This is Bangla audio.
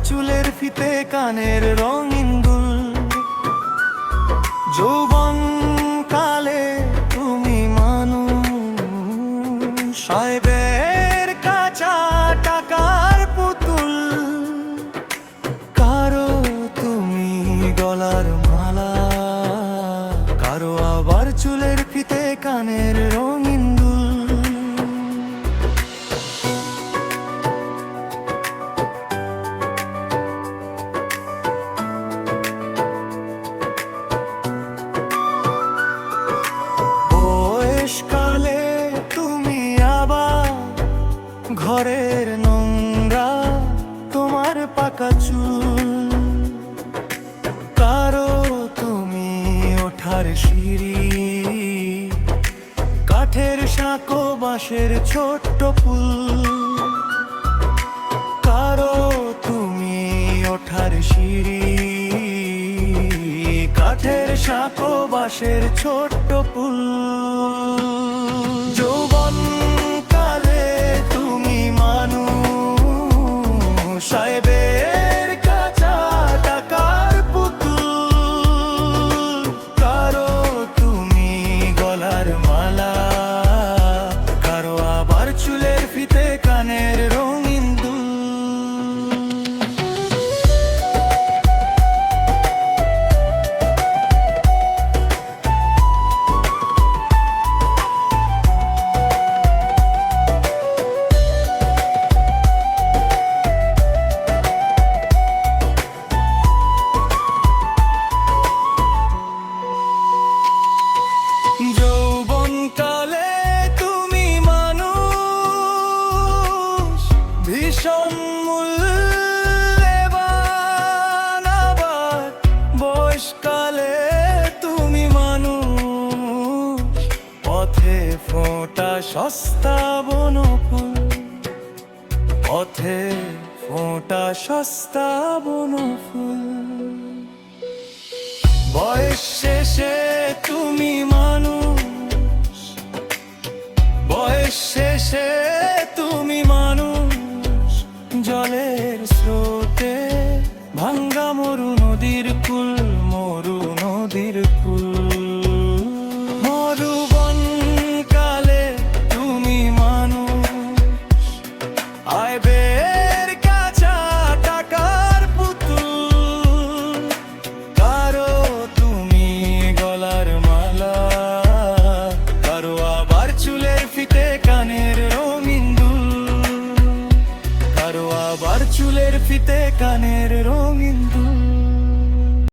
চুলের ফিতে কানের রঙিন দুল। যৌবন কালে তুমি মানুষ, সাহেবের কাঁচা টাকার পুতুল। কারো তুমি গলার মালা, কারো আবার চুলের ফিতে কানের রঙিন দুল। বয়সকালে তুমি আবার ঘরের নোংরা তোমার পাকা চুল। কারো তুমি ওঠার সিঁড়ি, কাঠের সাঁকো বাঁশের ছোট্ট ফুল। কারো তুমি ওঠার সিঁড়ি, কাঠের সাঁকো বাঁশের ছোট্ট ফুল। যৌবন কালে তুমি মানুষ, সাহেবের কাঁচা টাকার পুতুল। কারো তুমি গলার মালা, কারো আবার চুলের ফিতে কানের রঙিন দুল। যৌবনকালে তুমি মানুষ, ভীষণ মূল্যবান। আবার বয়সকালে তুমি মানুষ, পথে ফোঁটা সস্তা বনফুল। পথে ফোঁটা সস্তা বনফুল। বয়স শেষে তুমি মানুষ, বয়স শেষে তুমি মানুষ। জলের স্রোতে ভাঙ্গা মরু নদীর কূল